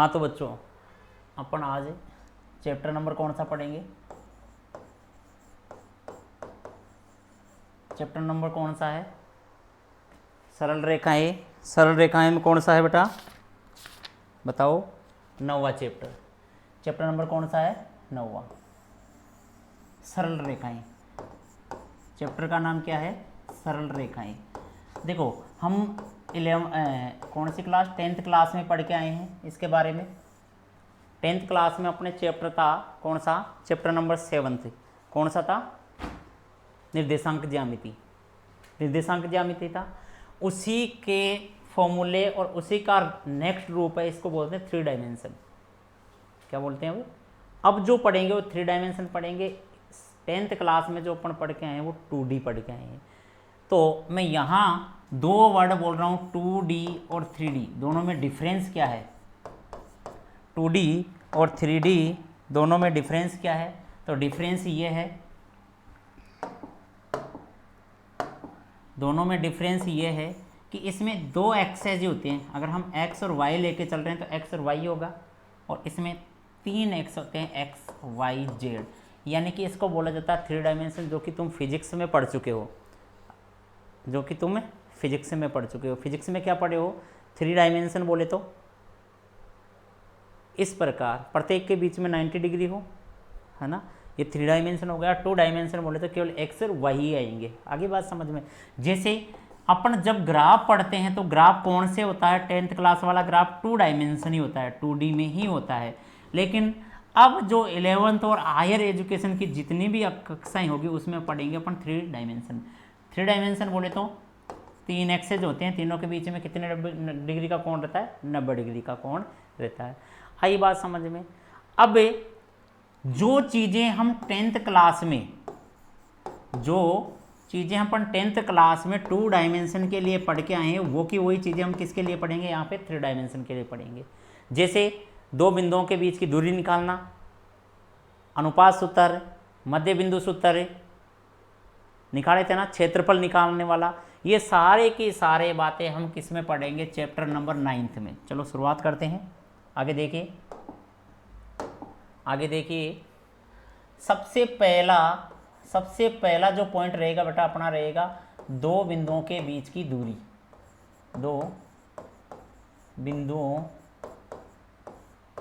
हाँ तो बच्चों, अपन आज चैप्टर नंबर कौन सा पढ़ेंगे? चैप्टर नंबर कौन सा है? सरल रेखाएं। सरल रेखाएं में कौन सा है बेटा, बताओ? 9वां चैप्टर। चैप्टर नंबर कौन सा है? 9वां, सरल रेखाएं। चैप्टर का नाम क्या है? सरल रेखाएं। देखो, हम 11 कौन सी क्लास, 10th क्लास में पढ़ के आए हैं इसके बारे में। 10th क्लास में अपने चैप्टर था कौन सा? चैप्टर नंबर 7 कौन सा था? निर्देशांक ज्यामिति। निर्देशांक ज्यामिति था। उसी के फॉर्मूले और उसी का नेक्स्ट रूप है, इसको बोलते हैं 3 डायमेंशन। क्या बोलते हैं वो? अब जो पढ़ेंगे वो 3 डायमेंशन पढ़ेंगे। 10th क्लास में जो अपन पढ़ के आए हैं वो 2D पढ़ के आए हैं। तो मैं यहाँ 2 वर्ड बोल रहा हूँ, 2D और 3D। दोनों में डिफरेंस क्या है? 2D और 3D दोनों में डिफरेंस क्या है? तो डिफरेंस ये है, दोनों में डिफरेंस ये है कि इसमें 2 एक्सेस होते हैं। अगर हम x और y लेके चल रहे हैं तो x और y होगा, और इसमें 3 x होते हैं, x y z। यानी कि इसको बोला जाता है 3 डायमेंशन, जो कि तुम फिजिक्स में पढ़ चुके हो। जो कि तुम फिजिक्स में पढ़ चुके हो। फिजिक्स में क्या पढ़े हो? 3 डायमेंशन बोले तो इस प्रकार प्रत्येक के बीच में 90 डिग्री हो, है ना, ये 3 डायमेंशन हो गया। 2 डायमेंशन बोले तो केवल x और y ही आएंगे। आगे बात समझ में? जैसे अपन जब ग्राफ पढ़ते हैं तो ग्राफ कौन से होता है? 10th क्लास वाला ग्राफ 2 डायमेंशन ही होता है, 2D में ही होता है। लेकिन अब जो 11th और हायर एजुकेशन की जितनी भी कक्षाएं होगी उसमें पढ़ेंगे अपन 3 डायमेंशन। 3 डायमेंशन बोले तो 3 एक्सेस होते हैं, तीनों के बीच में कितने डिग्री का कोण रहता है? 90 डिग्री का कोण रहता है। आई बात समझ में? अब जो चीज़ें हम 10th क्लास में, जो चीज़ें हम अपन 10th क्लास में 2 डायमेंशन के लिए पढ़ के आए हैं, वो की वही चीज़ें हम किसके लिए पढ़ेंगे? यहाँ पे 3 डायमेंशन के लिए पढ़ेंगे। जैसे 2 बिंदुओं के बीच की दूरी निकालना, अनुपात सूत्र, मध्य बिंदु सूत्र निकाले थे ना, क्षेत्रफल निकालने वाला, ये सारे की सारे बातें हम किस में पढ़ेंगे? चैप्टर नंबर 9th में। चलो शुरुआत करते हैं। आगे देखिए, आगे देखिए। सबसे पहला जो पॉइंट रहेगा बेटा अपना रहेगा 2 बिंदुओं के बीच की दूरी। 2 बिंदुओं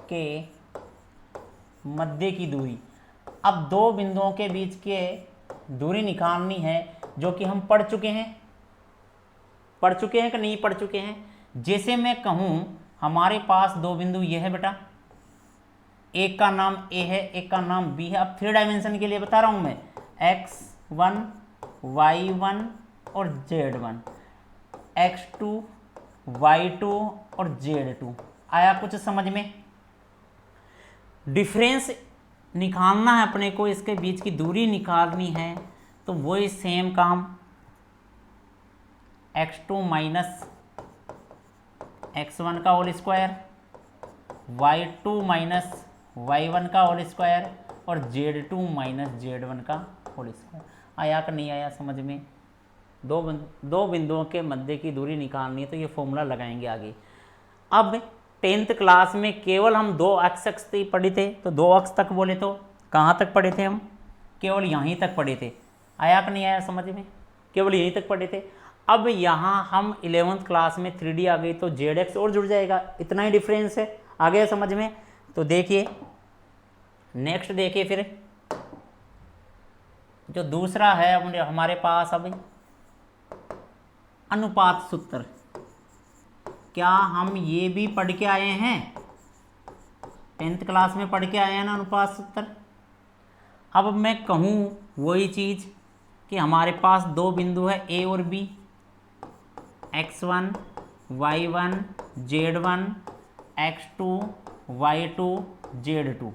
के मध्य की दूरी। अब 2 बिंदुओं के बीच के दूरी निकालनी है, जो कि हम पढ़ चुके हैं। पढ़ चुके हैं कि नहीं पढ़ चुके हैं? जैसे मैं कहूँ हमारे पास 2 बिंदु ये है बेटा, एक का नाम A है, एक का नाम B है। अब 3 डायमेंशन के लिए बता रहा हूँ मैं, x1 y1 और z1, x2 y2 और z2। आया कुछ समझ में? डिफरेंस निकालना है अपने को, इसके बीच की दूरी निकालनी है, तो वही सेम काम x2 माइनस x1 का whole square, y2 minus y1 का होल स्क्वायर और z2 माइनस z1 का होल स्क्वायर। आया कि नहीं आया समझ में? 2 बिंदुओं के मध्य की दूरी निकालनी है, तो ये फॉर्मूला लगाएंगे आगे। अब 10th क्लास में केवल हम 2 अक्ष ही पढ़े थे, तो 2 अक्ष तक बोले तो कहाँ तक पढ़े थे हम? केवल यहीं तक पढ़े थे। आया कि नहीं आया समझ में? केवल यहीं तक पढ़े थे। अब यहाँ हम 11th क्लास में 3D आ गई तो ZX और जुड़ जाएगा, इतना ही डिफरेंस है। आ गया समझ में? तो देखिए नेक्स्ट, देखिए फिर जो दूसरा है हमारे पास अब अनुपात सूत्र। क्या हम ये भी पढ़ के आए हैं? 10th क्लास में पढ़ के आए हैं ना अनुपात सूत्र। अब मैं कहूँ वही चीज़ कि हमारे पास 2 बिंदु है A और B, x1 y1 z1, x2 y2 z2।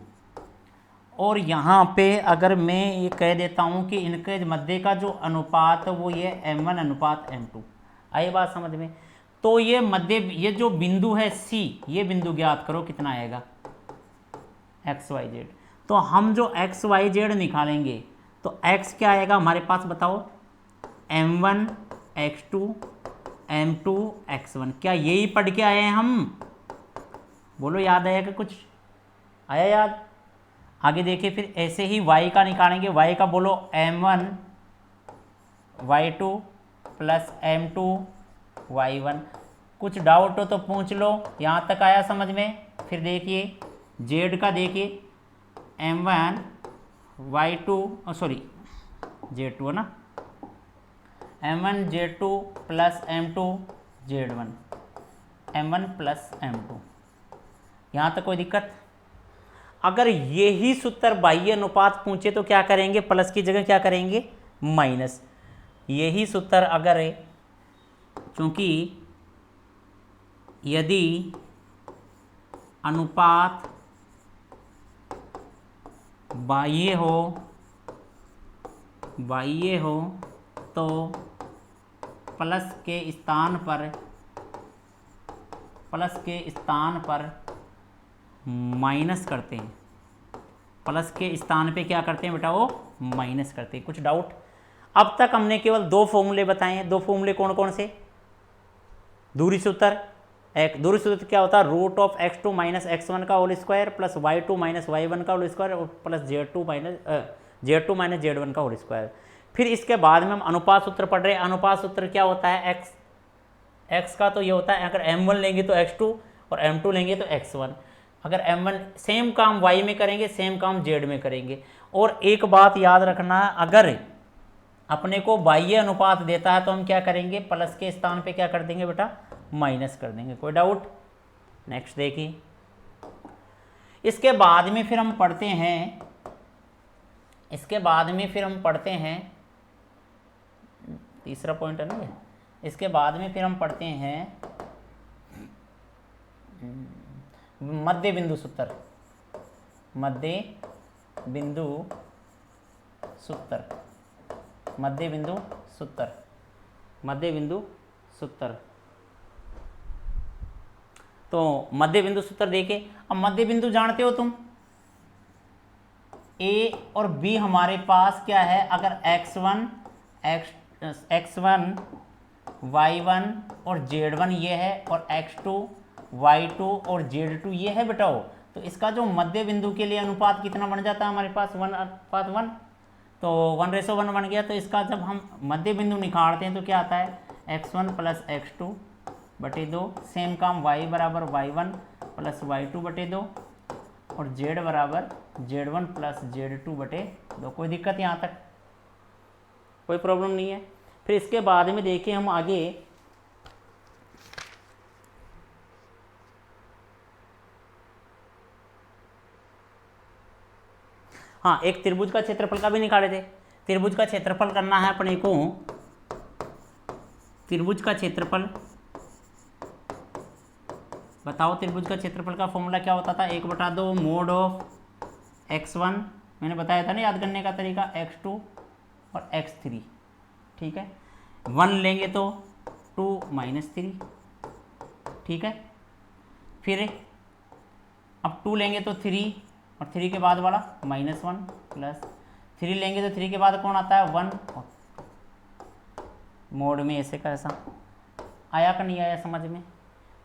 और यहाँ पे अगर मैं ये कह देता हूँ कि इनके मध्य का जो अनुपात है वो ये m1 अनुपात m2। आई बात समझ में? तो ये मध्य, ये जो बिंदु है C, ये बिंदु ज्ञात करो कितना आएगा? x y z। तो हम जो x y z निकालेंगे तो x क्या आएगा हमारे पास बताओ? m1 x2 m2 x1। क्या यही पढ़ के आए हैं हम? बोलो याद आया कि कुछ आया याद? आगे देखिए फिर ऐसे ही y का निकालेंगे। y का बोलो m1 y2 plus m2 y1। कुछ डाउट हो तो पूछ लो। यहाँ तक आया समझ में? फिर देखिए z का देखिए m1 y2 सॉरी z2 है ना, m1 z2 plus m2 z1, m1 plus m2। यहाँ तक कोई दिक्कत? अगर यही सूत्र बाह्य अनुपात पूछे तो क्या करेंगे? प्लस की जगह क्या करेंगे? माइनस। यही सूत्र अगर, क्योंकि यदि अनुपात बाह्य हो तो प्लस के स्थान पर माइनस करते हैं। प्लस के स्थान पे क्या करते हैं बेटा? वो माइनस करते हैं। कुछ डाउट? अब तक हमने केवल दो फॉर्मूले बताए हैं। दो फॉर्मूले कौन कौन से? दूरी सूत्र। एक दूरी सूत्र क्या होता है? Root of x2 minus x1 का whole square plus y2 minus y1 का होल स्क्वायर और प्लस z2 माइनस z1 का होल स्क्वायर। फिर इसके बाद में हम अनुपात सूत्र पढ़ रहे हैं। अनुपात सूत्र क्या होता है? x का तो ये होता है, अगर m1 लेंगे तो x2 और m2 लेंगे तो x1। अगर m1 सेम काम y में करेंगे, सेम काम z में करेंगे। और एक बात याद रखना, अगर अपने को बाह्य अनुपात देता है तो हम क्या करेंगे? प्लस के स्थान पे क्या कर देंगे बेटा? माइनस कर देंगे। कोई डाउट? नेक्स्ट देखिए, इसके बाद में फिर हम पढ़ते हैं, तीसरा पॉइंट है ना ये। इसके बाद में फिर हम पढ़ते हैं मध्य बिंदु सूत्र। तो मध्य बिंदु सूत्र देखिए। अब मध्य बिंदु जानते हो तुम, A और B हमारे पास क्या है? अगर x1 y1 और z1 ये है और x2 y2 और z2 ये है बेटाओ, तो इसका जो मध्य बिंदु के लिए अनुपात कितना बन जाता है हमारे पास? 1:1। तो 1:1 बन गया। तो इसका जब हम मध्य बिंदु निकालते हैं तो क्या आता है? x1 प्लस x2 बटे 2। सेम काम y बराबर y1 प्लस y2 बटे 2 और z बराबर z1 प्लस z2 बटे 2। कोई दिक्कत यहाँ तक? कोई प्रॉब्लम नहीं है। फिर इसके बाद में देखिए हम आगे, हाँ एक त्रिभुज का क्षेत्रफल का भी निकाले थे। त्रिभुज का क्षेत्रफल करना है अपने को। त्रिभुज का क्षेत्रफल बताओ। त्रिभुज का क्षेत्रफल का फॉर्मूला क्या होता था? 1/2 मोड ऑफ x1, मैंने बताया था ना याद करने का तरीका, x2 और x3। ठीक है, 1 लेंगे तो 2 माइनस 3। ठीक है, फिर अब 2 लेंगे तो 3 और 3 के बाद वाला -1 प्लस 3 लेंगे तो 3 के बाद कौन आता है? 1। मोड में ऐसे का ऐसा आया कि नहीं आया समझ में?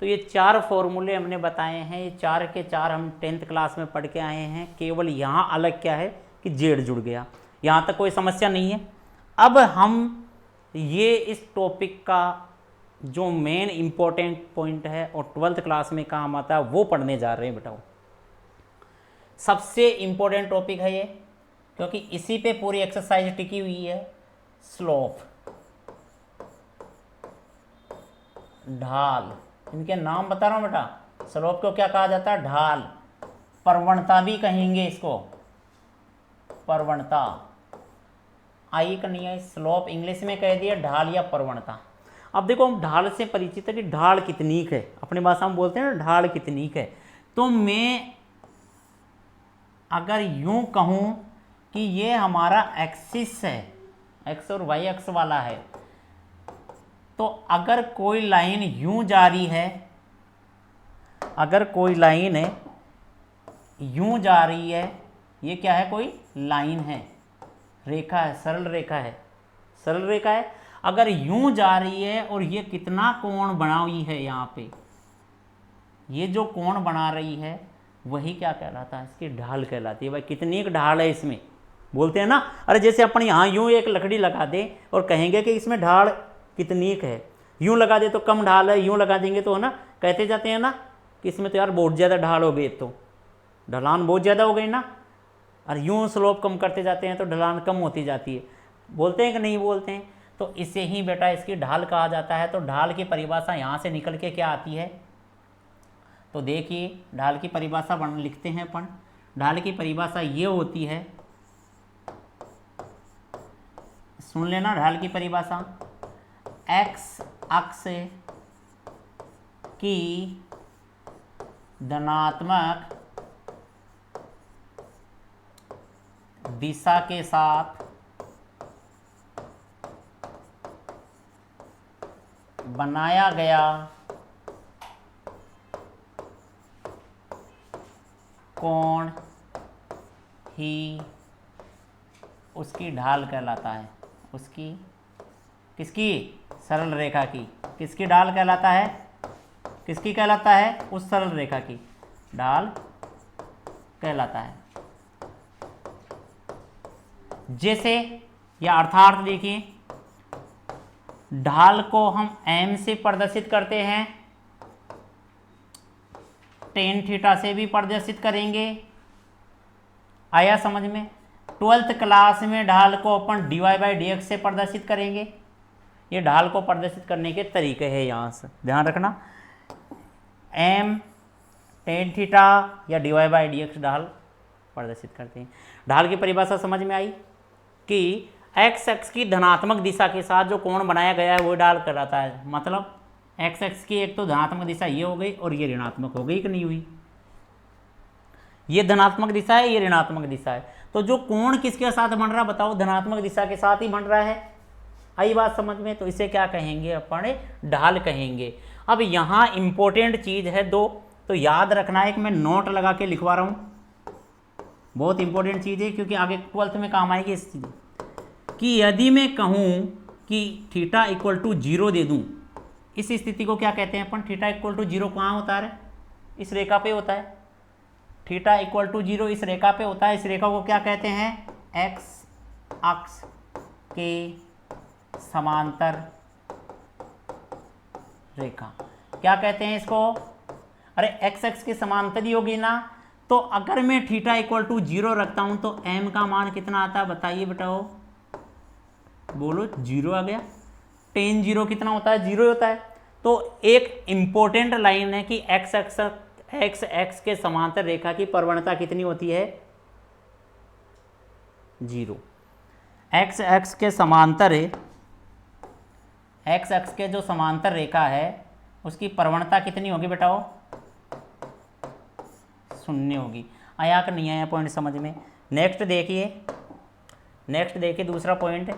तो ये 4 फॉर्मूले हमने बताए हैं। ये 4 के 4 हम 10th क्लास में पढ़ के आए हैं। केवल यहाँ अलग क्या है कि जेड जुड़ गया। यहाँ तक कोई समस्या नहीं है। अब हम ये इस टॉपिक का जो मेन इम्पोर्टेंट पॉइंट है और 12th क्लास में काम आता है वो पढ़ने जा रहे हैं बेटाओ। सबसे इम्पोर्टेंट टॉपिक है ये, क्योंकि इसी पे पूरी एक्सरसाइज टिकी हुई है। स्लोप, ढाल, इनके नाम बता रहा हूँ बेटा। स्लोप को क्या कहा जाता है? ढाल। प्रवणता भी कहेंगे इसको, प्रवणता। आई कि नहीं आई? स्लोप इंग्लिश में कह दिया, ढाल या प्रवणता। अब देखो हम ढाल से परिचित है कि ढाल कितनी है, अपनी भाषा में बोलते हैं ना ढाल कितनी है। तो मैं अगर यूं कहूं कि ये हमारा एक्सिस है, एक्स और वाई एक्स वाला है, तो अगर कोई लाइन यूं जा रही है, अगर कोई लाइन है यूं जा रही है, ये क्या है? कोई लाइन है, रेखा है, सरल रेखा है, सरल रेखा है। अगर यूं जा रही है और ये कितना कोण बना हुई है, यहाँ पे ये जो कोण बना रही है वही क्या कहलाता है, इसकी ढाल कहलाती है। भाई कितनी एक ढाल है इसमें, बोलते हैं ना। अरे जैसे अपन यहाँ यूँ एक लकड़ी लगा दें और कहेंगे कि इसमें ढाल कितनी है, यूँ लगा दे तो कम ढाल है, यूँ लगा देंगे तो है ना, कहते जाते हैं ना कि इसमें तो यार बहुत ज़्यादा ढाल हो गई, तो ढलान बहुत ज़्यादा हो गई ना। और यूँ स्लोप कम करते जाते हैं तो ढलान कम होती जाती है, बोलते हैं कि नहीं बोलते हैं। तो इसे ही बेटा इसकी ढाल कहा जाता है। तो ढाल की परिभाषा यहाँ से निकल के क्या आती है, तो देखिए ढाल की परिभाषा लिखते हैं अपन। ढाल की परिभाषा ये होती है, सुन लेना ढाल की परिभाषा, एक्स अक्ष की धनात्मक दिशा के साथ बनाया गया कोण ही उसकी ढाल कहलाता है। उसकी किसकी, सरल रेखा की, किसकी ढाल कहलाता है, किसकी कहलाता है, उस सरल रेखा की ढाल कहलाता है। जैसे या अर्थात देखिए, ढाल को हम m से प्रदर्शित करते हैं, टेन थीटा से भी प्रदर्शित करेंगे। आया समझ में। 12th क्लास में ढाल को अपन dy/dx से प्रदर्शित करेंगे। ये ढाल को प्रदर्शित करने के तरीके हैं, यहाँ से ध्यान रखना। m टेन थीटा या dy/dx ढाल प्रदर्शित करते हैं। ढाल की परिभाषा समझ में आई कि x अक्ष की धनात्मक दिशा के साथ जो कोण बनाया गया है वो ढाल कहलाता है। मतलब x अक्ष की एक तो धनात्मक दिशा ये हो गई और ये ऋणात्मक हो गई कि नहीं हुई, ये धनात्मक दिशा है, ये ऋणात्मक दिशा है। तो जो कोण किसके साथ बन रहा बताओ, धनात्मक दिशा के साथ ही बन रहा है। आई बात समझ में। तो इसे क्या कहेंगे अपन, ढाल कहेंगे। अब यहाँ इंपॉर्टेंट चीज है दो, तो याद रखना है कि मैं नोट लगा के लिखवा रहा हूँ, बहुत इंपॉर्टेंट चीज है क्योंकि आगे 12th में काम आएगी इस चीज कि यदि मैं कहूँ कि थीटा इक्वल टू 0 दे दूँ, इस स्थिति को क्या कहते हैं अपन, थीटा इक्वल टू 0 कहाँ होता है, इस रेखा पे होता है। थीटा इक्वल टू 0 इस रेखा पे होता है। इस रेखा को क्या कहते हैं, एक्स अक्ष के समांतर रेखा। क्या कहते हैं इसको, अरे एक्स अक्ष के समांतर ही होगी ना। तो अगर मैं थीटा इक्वल टू 0 रखता हूं तो m का मान कितना आता है बताइए बेटाओ, बोलो 0 आ गया। टेन 0 कितना होता है, 0 होता है। तो एक इंपॉर्टेंट लाइन है कि एक्स एक्स के समांतर रेखा की प्रवणता कितनी होती है, 0। एक्स एक्स के समांतर, एक्स एक्स के जो समांतर रेखा है उसकी प्रवणता कितनी होगी बेटाओ, 0 होगी। आया कि नहीं आया पॉइंट समझ में। नेक्स्ट देखिए दूसरा पॉइंट,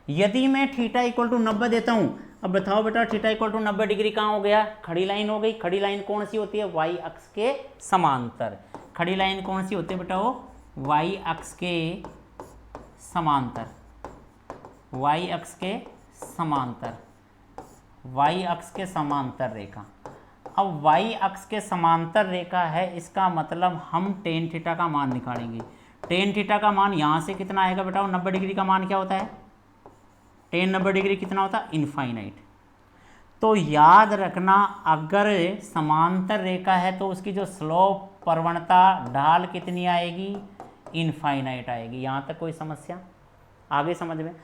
यदि मैं थीटा इक्वल टू 90 देता हूं, अब बताओ बेटा थीटा इक्वल टू 90 डिग्री कहाँ हो गया, खड़ी लाइन हो गई। खड़ी लाइन कौन सी होती है, वाई अक्ष के समांतर। खड़ी लाइन कौन सी होती है बेटा, वाई अक्ष के समांतर, वाई अक्ष के समांतर, वाई अक्ष के समांतर रेखा। अब वाई अक्ष के समांतर रेखा है, इसका मतलब हम टेन थीटा का मान निकालेंगे। टेन थीटा का मान यहाँ से कितना आएगा बेटा, 90 डिग्री का मान क्या होता है, टेन 90 डिग्री कितना होता है, इनफाइनाइट। तो याद रखना अगर समांतर रेखा है तो उसकी जो स्लोप प्रवणता ढाल कितनी आएगी, इनफाइनाइट आएगी। यहाँ तक कोई समस्या, आगे समझ में।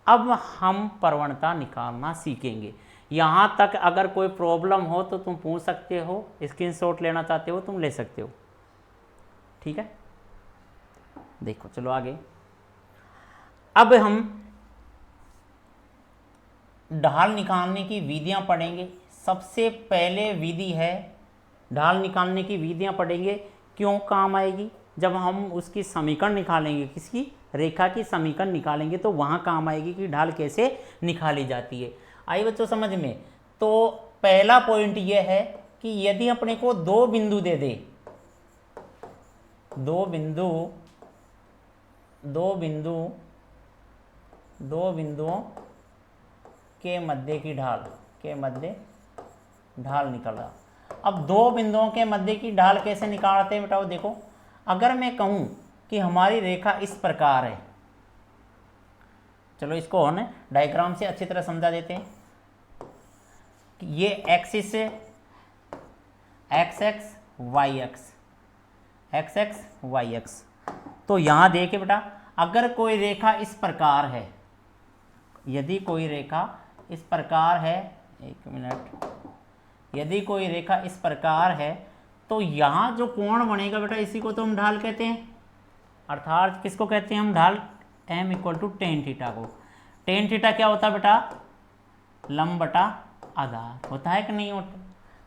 अब हम प्रवणता निकालना सीखेंगे। यहाँ तक अगर कोई प्रॉब्लम हो तो तुम पूछ सकते हो, स्क्रीनशॉट लेना चाहते हो तुम ले सकते हो, ठीक है। देखो चलो आगे। अब हम ढाल निकालने की विधियां पढ़ेंगे। सबसे पहले विधि है, ढाल निकालने की विधियां पढ़ेंगे, क्यों काम आएगी, जब हम उसकी समीकरण निकालेंगे, किसकी, रेखा की समीकरण निकालेंगे तो वहाँ काम आएगी कि ढाल कैसे निकाली जाती है। आई बच्चों समझ में। तो पहला पॉइंट ये है कि यदि अपने को दो बिंदु दे दे, दो बिंदुओं के मध्य की ढाल, के मध्य ढाल निकला। अब दो बिंदुओं के मध्य की ढाल कैसे निकालते हैं बेटाओ? देखो, अगर मैं कहूं कि हमारी रेखा इस प्रकार है, चलो इसको हम डायग्राम से अच्छी तरह समझा देते हैं कि ये एक्सिस है, x x y x, x x y x. तो यहां देखिए बेटा, अगर कोई रेखा इस प्रकार है, यदि कोई रेखा इस प्रकार है, एक मिनट, यदि कोई रेखा इस प्रकार है तो यहाँ जो कोण बनेगा बेटा, इसी को तो हम ढाल कहते हैं। अर्थात किसको कहते हैं हम? ढाल m equal to tan theta को। टेन थीटा क्या होता है बेटा? लंब बटा आधार होता है कि नहीं होता?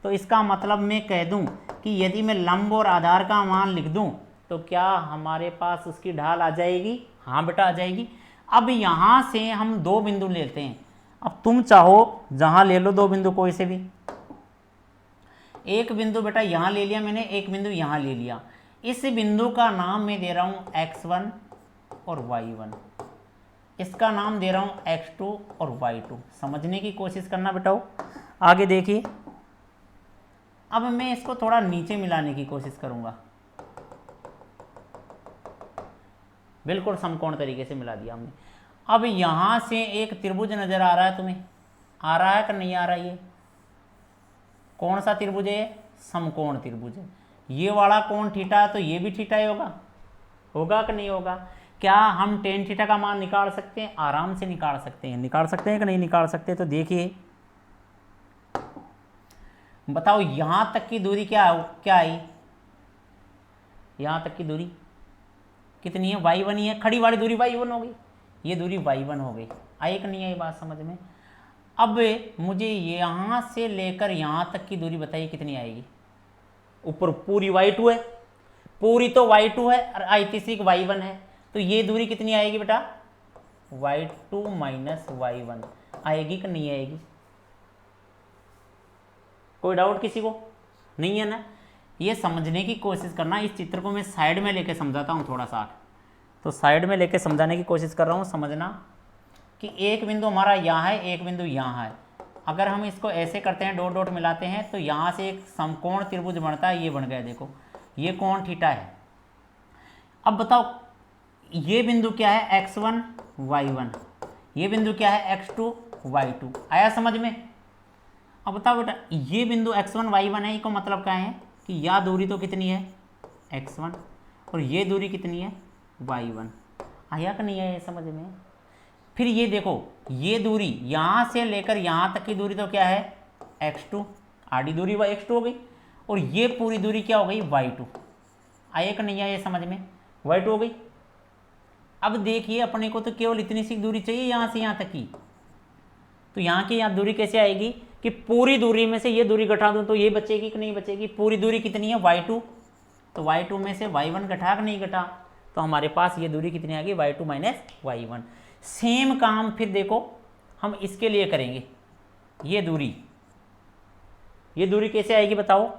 तो इसका मतलब मैं कह दूं कि यदि मैं लंब और आधार का मान लिख दूं तो क्या हमारे पास उसकी ढाल आ जाएगी? हाँ बेटा आ जाएगी। अब यहाँ से हम दो बिंदु लेते हैं। अब तुम चाहो जहाँ ले लो दो बिंदु कोई से भी। एक बिंदु बेटा यहाँ ले लिया मैंने, एक बिंदु यहाँ ले लिया। इस बिंदु का नाम मैं दे रहा हूँ x1 और y1, इसका नाम दे रहा हूँ x2 और y2। समझने की कोशिश करना बेटाओ। आगे देखिए, अब मैं इसको थोड़ा नीचे मिलाने की कोशिश करूँगा। बिल्कुल समकोण तरीके से मिला दिया हमने। अब यहाँ से एक त्रिभुज नज़र आ रहा है तुम्हें? आ रहा है कि नहीं आ रहा? ये कौन सा त्रिभुज है? समकोण त्रिभुज है। ये वाला कोण थीटा है तो ये भी थीटा ही होगा, होगा कि नहीं होगा? क्या हम टेन थीटा का मान निकाल सकते हैं? आराम से निकाल सकते हैं। निकाल सकते हैं कि नहीं निकाल सकते? तो देखिए, बताओ यहां तक की दूरी क्या आई? यहां तक की दूरी कितनी है? y1 ही है। खड़ी वाली दूरी y1 हो गई, ये दूरी y1 हो गई। आई कि नहीं आई बात समझ में? अब मुझे यहाँ से लेकर यहाँ तक की दूरी बताइए कितनी आएगी? ऊपर पूरी y2 है, पूरी तो y2 है और आइतिसिक y1 है, तो ये दूरी कितनी आएगी बेटा? y2 माइनस y1 आएगी कि नहीं आएगी? कोई डाउट किसी को? नहीं है ना? ये समझने की कोशिश करना। इस चित्र को मैं साइड में लेके समझाता हूँ थोड़ा सा, तो साइड में लेके समझाने की कोशिश कर रहा हूँ। समझना कि एक बिंदु हमारा यहाँ है, एक बिंदु यहाँ है। अगर हम इसको ऐसे करते हैं, डॉट डॉट मिलाते हैं, तो यहाँ से एक समकोण त्रिभुज बनता है। ये बन गया, देखो ये कोण थीटा है। अब बताओ ये बिंदु क्या है? x1 y1, ये बिंदु क्या है? x2 y2। आया समझ में? अब बताओ बेटा, ये बिंदु x1 y1 है, इसको मतलब क्या है कि यह दूरी तो कितनी है? x1 और ये दूरी कितनी है? y1। आया कि नहीं आया समझ में? फिर ये देखो, ये दूरी यहाँ से लेकर यहाँ तक की दूरी तो क्या है? x2, आड़ी दूरी x2 हो गई, और ये पूरी दूरी क्या हो गई? y2। आया कि नहीं आया समझ में? y2 हो गई। अब देखिए, अपने को तो केवल इतनी सी दूरी चाहिए यहाँ से यहाँ तक की, तो यहाँ की यहाँ दूरी कैसे आएगी कि पूरी दूरी में से ये दूरी घटा दूँ तो ये बचेगी कि नहीं बचेगी? पूरी दूरी कितनी है? y2, तो y2 में से y1 घटा कि नहीं घटा? तो हमारे पास ये दूरी कितनी आ गई? y2 minus y1। सेम काम फिर देखो हम इसके लिए करेंगे। ये दूरी कैसे आएगी बताओ?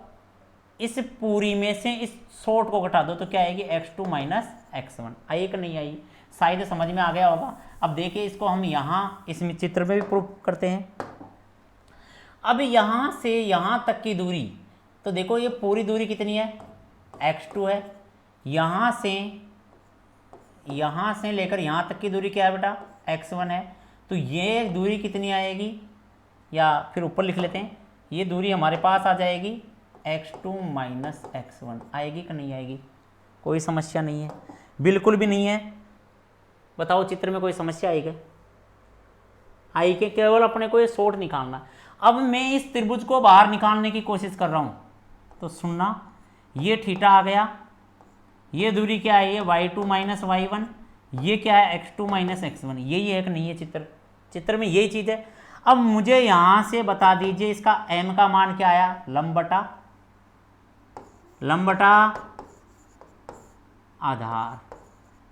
इस पूरी में से इस शॉर्ट को घटा दो तो क्या आएगी? x2 minus x1। आई कि नहीं आई? शायद समझ में आ गया होगा। अब देखिए, इसको हम यहाँ इस चित्र में भी प्रूफ करते हैं। अब यहाँ से यहाँ तक की दूरी, तो देखो ये पूरी दूरी कितनी है? x2 है। यहाँ से लेकर यहाँ तक की दूरी क्या है बेटा? x1 है। तो ये दूरी कितनी आएगी? या फिर ऊपर लिख लेते हैं, ये दूरी हमारे पास आ जाएगी x2 माइनस x1। आएगी कि नहीं आएगी? कोई समस्या नहीं है, बिल्कुल भी नहीं है। बताओ चित्र में कोई समस्या आई क्या? आई के केवल अपने को ये शॉर्ट निकालना। अब मैं इस त्रिभुज को बाहर निकालने की कोशिश कर रहा हूँ, तो सुनना, ये थीटा आ गया, ये दूरी क्या है? ये y2 माइनस y1, ये क्या है? x2 minus x1। यही है कि नहीं है? चित्र में यही चीज़ है। अब मुझे यहाँ से बता दीजिए इसका m का मान क्या आया? लंब बटा आधार।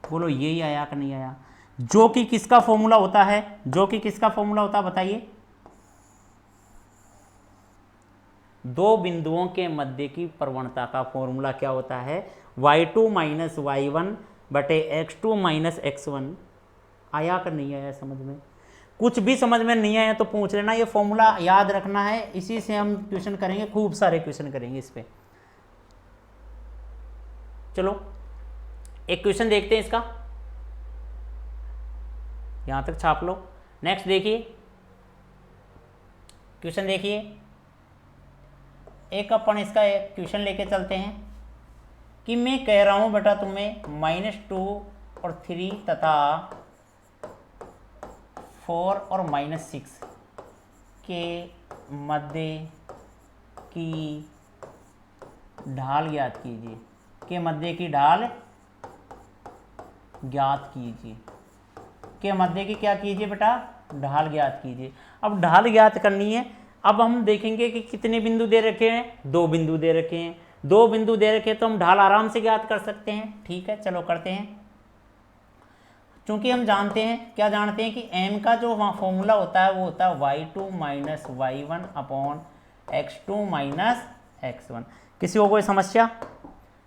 बोलो यही आया कि नहीं आया? जो कि किसका फॉर्मूला होता है? बताइए। दो बिंदुओं के मध्य की प्रवणता का फॉर्मूला क्या होता है? y2 माइनस y1 बटे x2 माइनस x1। आया कि नहीं आया समझ में? कुछ भी समझ में नहीं आया तो पूछ लेना, ये फॉर्मूला याद रखना है, इसी से हम क्वेश्चन करेंगे, खूब सारे क्वेश्चन करेंगे इस पे। चलो एक क्वेश्चन देखते हैं इसका, यहां तक छाप लो। नेक्स्ट देखिए क्वेश्चन, देखिए एक अपन इसका एक क्वेश्चन लेके चलते हैं कि मैं कह रहा हूं बेटा तुम्हें -2 और 3 तथा 4 और -6 के मध्य की ढाल ज्ञात कीजिए, के मध्य की ढाल ज्ञात कीजिए, के मध्य की क्या कीजिए बेटा, ढाल ज्ञात कीजिए। अब ढाल ज्ञात करनी है, अब हम देखेंगे कि कितने बिंदु दे रखे हैं, 2 बिंदु दे रखे हैं, 2 बिंदु दे रखे हैं तो हम ढाल आराम से ज्ञात कर सकते हैं। ठीक है चलो करते हैं। चूंकि हम जानते हैं, क्या जानते हैं कि m का जो वहाँ फॉर्मूला होता है वो होता है y2 minus y1 upon x2 minus x1। किसी को कोई समस्या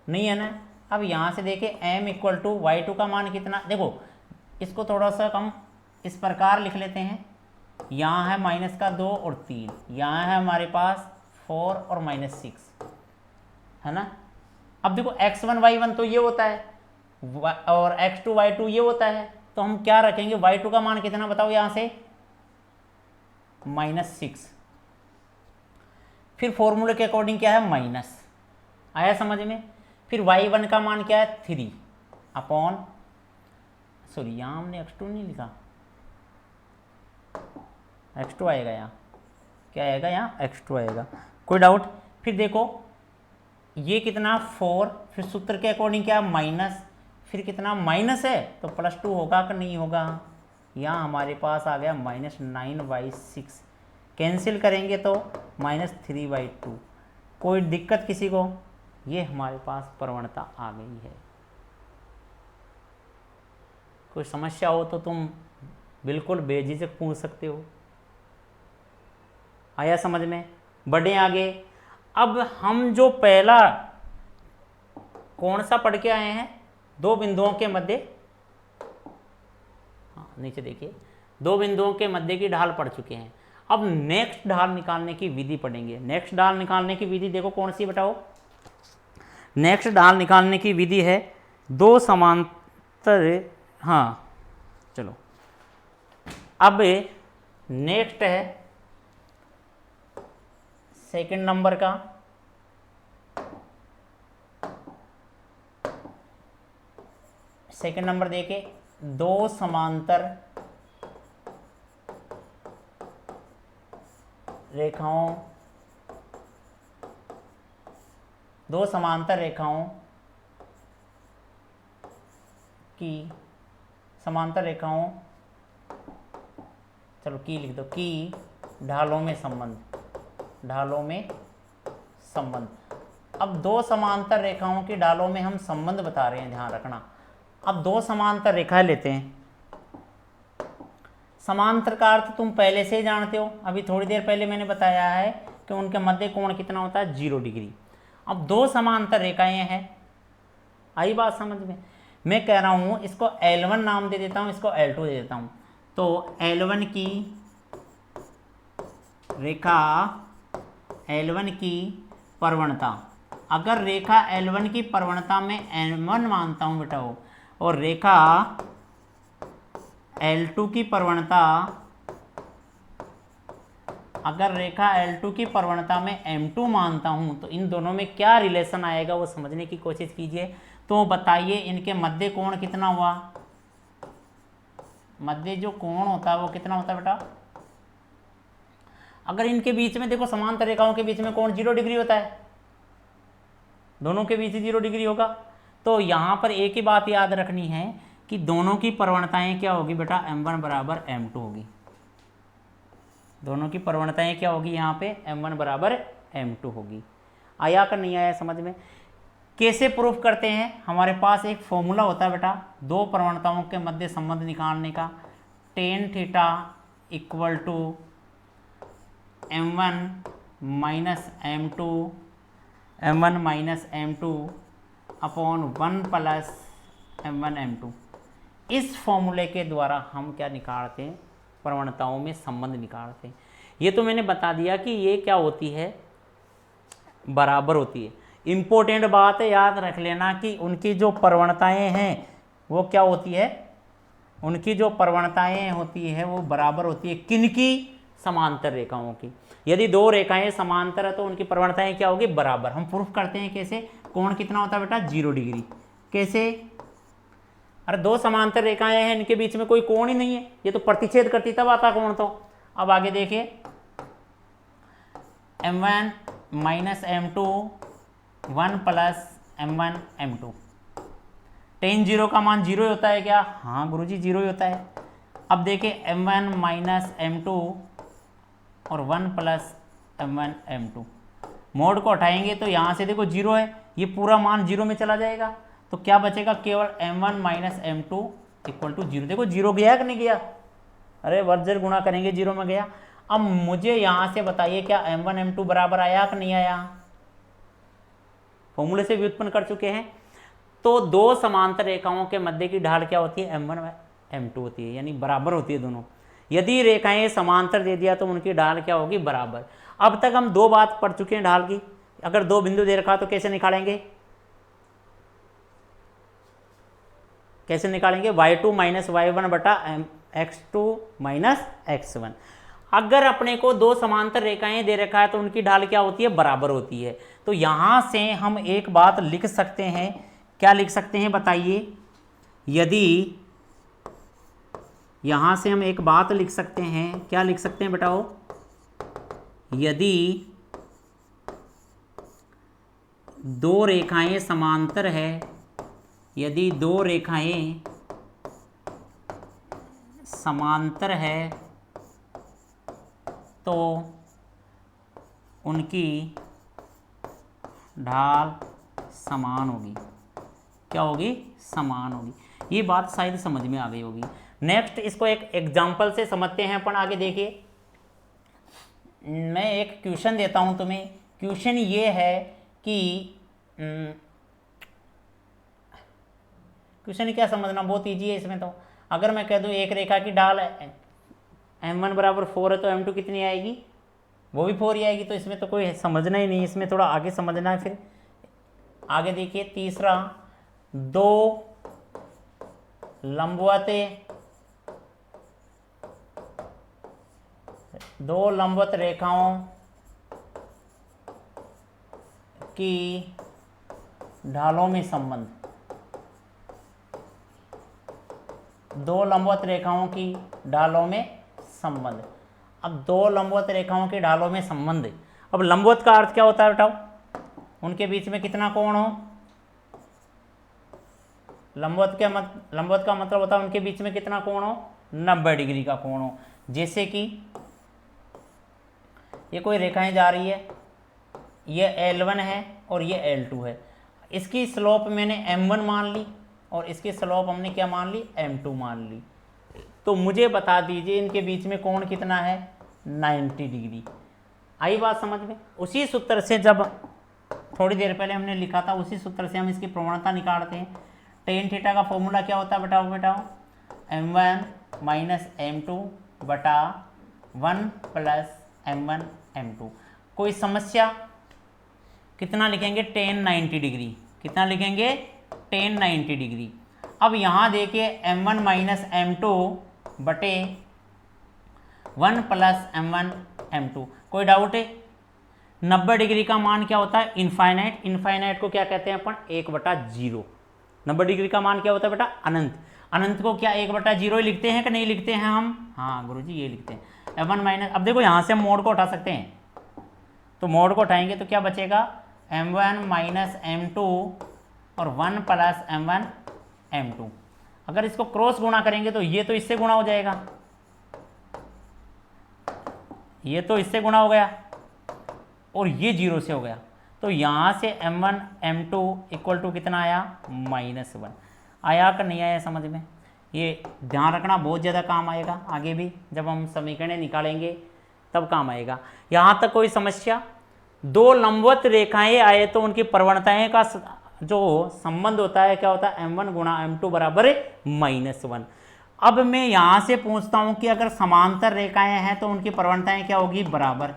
नहीं है ना। अब यहाँ से देखें m इक्वल टू y2 का मान कितना, देखो इसको थोड़ा सा हम इस प्रकार लिख लेते हैं, यहाँ है -2 और 3, यहाँ है हमारे पास 4 और -6 है ना। अब देखो x1 y1 तो ये होता है और x2 y2 ये होता है, तो हम क्या रखेंगे, y2 का मान कितना बताओ, यहाँ से -6, फिर फॉर्मूले के अकॉर्डिंग क्या है माइनस, आया समझ में। फिर y1 का मान क्या है 3 अपॉन, सॉरी यहाँ हमने x2 नहीं लिखा, x2 आएगा यहाँ, क्या आएगा यहाँ x2 आएगा, कोई डाउट। फिर देखो ये कितना 4, फिर सूत्र के अकॉर्डिंग क्या माइनस, फिर कितना माइनस है तो +2 होगा कि नहीं होगा, यहाँ हमारे पास आ गया -9/6, कैंसिल करेंगे तो -3/2। कोई दिक्कत किसी को, ये हमारे पास प्रवणता आ गई है। कोई समस्या हो तो तुम बिल्कुल बेझिझक पूछ सकते हो। आया समझ में, बढ़े आगे। अब हम जो पहला कौन सा पढ़ के आए हैं, 2 बिंदुओं के मध्य, हाँ नीचे देखिए, 2 बिंदुओं के मध्य की ढाल पढ़ चुके हैं। अब नेक्स्ट ढाल निकालने की विधि पढ़ेंगे। नेक्स्ट ढाल निकालने की विधि देखो कौन सी बताओ, नेक्स्ट ढाल निकालने की विधि है 2 समांतर, हाँ चलो अब नेक्स्ट है सेकंड नंबर का, सेकंड नंबर देखे 2 समांतर रेखाओं, 2 समांतर रेखाओं की, समांतर रेखाओं, चलो की लिख दो, की ढालों में संबंध, ढालों में संबंध। अब 2 समांतर रेखाओं की ढालों में हम संबंध बता रहे हैं, ध्यान रखना। अब 2 समांतर रेखाएं लेते हैं, समांतर का अर्थ तुम पहले से ही जानते हो, अभी थोड़ी देर पहले मैंने बताया है कि उनके मध्य कोण कितना होता है 0 डिग्री। अब 2 समांतर रेखाएं हैं, आई बात समझ में। मैं कह रहा हूं इसको L1 नाम दे देता हूं, इसको L2 दे देता हूं, तो L1 की रेखा, L1 की प्रवणता, अगर रेखा L1 की प्रवणता में M1 मानता हूं बेटा हो, और रेखा L2 की प्रवणता, अगर रेखा L2 की प्रवणता में M2 मानता हूं, तो इन दोनों में क्या रिलेशन आएगा वो समझने की कोशिश कीजिए। तो बताइए इनके मध्य कोण कितना हुआ, मध्य जो कोण होता है वो कितना होता है बेटा, अगर इनके बीच में देखो समांतर रेखाओं के बीच में कोण 0 डिग्री होता है, दोनों के बीच 0 डिग्री होगा। तो यहाँ पर एक ही बात याद रखनी है कि दोनों की प्रवणताएं क्या होगी बेटा, M1 बराबर M2 होगी। दोनों की प्रवणताएं क्या होगी यहाँ पे, M1 बराबर M2 होगी। आया कर नहीं आया समझ में। कैसे प्रूफ करते हैं, हमारे पास एक फॉर्मूला होता है बेटा 2 प्रवणताओं के मध्य संबंध निकालने का, tan theta equal to M1 minus M2, M1 minus M2 upon 1 plus M1 M2। इस फॉर्मूले के द्वारा हम क्या निकालते हैं, प्रवणताओं में संबंध निकालते हैं। ये तो मैंने बता दिया कि ये क्या होती है, बराबर होती है। इम्पोर्टेंट बात है, याद रख लेना कि उनकी जो प्रवणताएं हैं वो क्या होती है, उनकी जो प्रवणताएं होती है वो बराबर होती है। किनकी? समांतर रेखाओं की। यदि दो रेखाएं समांतर है तो उनकी प्रवणताएं क्या होगी, बराबर। हम प्रूफ करते हैं कैसे, कोण कितना होता है बेटा, 0 डिग्री। कैसे? अरे दो समांतर रेखाएं हैं, इनके बीच में कोई कोण ही नहीं है, ये तो प्रतिच्छेद करती तब आता कोण। तो अब आगे देखिए, m1 minus m2 1 plus m1 m2। tan 0 का मान 0 ही होता है क्या? हाँ गुरुजी 0 ही होता है। अब देखिए m1 माइनस m2 और 1 प्लस m1 m2, मोड को हटाएंगे तो यहाँ से देखो 0 है, ये पूरा मान 0 में चला जाएगा, तो क्या बचेगा, केवल m1 minus m2 equal to 0। देखो 0 गया कि नहीं गया? अरे वर्जर गुणा करेंगे 0 में गया। अब मुझे यहाँ से बताइए क्या m1 m2 बराबर आया कि नहीं आया? फॉर्मूले से व्युत्पन्न कर चुके हैं। तो दो समांतर रेखाओं के मध्य की ढाल क्या होती है, m1 m2 होती है, यानी बराबर होती है दोनों। यदि रेखाएं समांतर दे दिया तो उनकी ढाल क्या होगी, बराबर। अब तक हम दो बात पढ़ चुके हैं ढाल की। अगर दो बिंदु दे रखा तो कैसे निकालेंगे, कैसे निकालेंगे, y2 माइनस y1 बटा x2 माइनस x1। अगर अपने को दो समांतर रेखाएं दे रखा है तो उनकी ढाल क्या होती है, बराबर होती है। तो यहां से हम एक बात लिख सकते हैं, क्या लिख सकते हैं बताइए, यदि यहां से हम एक बात लिख सकते हैं, क्या लिख सकते हैं बताओ, यदि दो रेखाएं समांतर है, यदि दो रेखाएं समांतर है तो उनकी ढाल समान होगी। क्या होगी, समान होगी। ये बात शायद समझ में आ गई होगी। नेक्स्ट इसको एक एग्जाम्पल से समझते हैं अपन। आगे देखिए, मैं एक क्वेश्चन देता हूं तुम्हें। क्वेश्चन ये है कि क्वेश्चन क्या समझना, बहुत ईजी है इसमें। तो अगर मैं कह दूं एक रेखा की ढाल m1 बराबर 4 है तो m2 कितनी आएगी, वो भी 4 ही आएगी। तो इसमें तो कोई समझना ही नहीं, इसमें थोड़ा आगे समझना है। फिर आगे देखिए, तीसरा, दो लंबवत रेखाओं की ढालों में संबंध, दो लंबवत रेखाओं की ढालों में संबंध। अब दो लंबवत रेखाओं की ढालों में संबंध, अब लंबवत का अर्थ क्या होता है बताओ, उनके बीच में कितना कोण हो। लंबवत का मतलब होता है उनके बीच में कितना कोण हो, 90 डिग्री का कोण हो। जैसे कि ये कोई रेखाएं जा रही है, ये L1 है और ये L2 है। इसकी स्लोप मैंने m1 मान ली और इसकी स्लोप हमने क्या मान ली, m2 मान ली। तो मुझे बता दीजिए इनके बीच में कोण कितना है, 90 डिग्री। आई बात समझ में? उसी सूत्र से, जब थोड़ी देर पहले हमने लिखा था, उसी सूत्र से हम इसकी प्रवणता निकालते हैं। टेन थीटा का फॉर्मूला क्या होता है बताओ, m1 माइनस m2 बटा 1 प्लस m1 m2। कोई समस्या? कितना लिखेंगे, tan 90 डिग्री। कितना लिखेंगे, tan 90 डिग्री। अब यहाँ देखिए m1 माइनस m2 बटे 1 प्लस m1 m2। कोई डाउट है? 90 डिग्री का मान क्या होता है, इनफाइनाइट। इनफाइनाइट को क्या कहते हैं अपन, 1/0। 90 डिग्री का मान क्या होता है बेटा, अनंत। अनंत को क्या 1/0 ही लिखते हैं कि नहीं लिखते हैं हम? हाँ गुरुजी ये लिखते हैं। m1 माइनस, अब देखो यहाँ से हम मोड को उठा सकते हैं, तो मोड को उठाएंगे तो क्या बचेगा, m1 माइनस m2 और 1 प्लस m1 m2। अगर इसको क्रॉस गुणा करेंगे तो ये तो इससे गुणा हो जाएगा, ये तो इससे गुणा हो गया और ये 0 से हो गया। तो यहाँ से m1 m2 इक्वल टू कितना आया, -1। आया कि नहीं आया समझ में? ये ध्यान रखना, बहुत ज़्यादा काम आएगा आगे भी, जब हम समीकरण निकालेंगे तब काम आएगा। यहाँ तक कोई समस्या? दो लंबवत रेखाएं आए तो उनकी प्रवणताएं का जो संबंध होता है क्या होता है, m1 गुणा m2 बराबर -1। अब मैं यहाँ से पूछता हूँ कि अगर समांतर रेखाएं हैं तो उनकी प्रवणताएं क्या होगी, बराबर।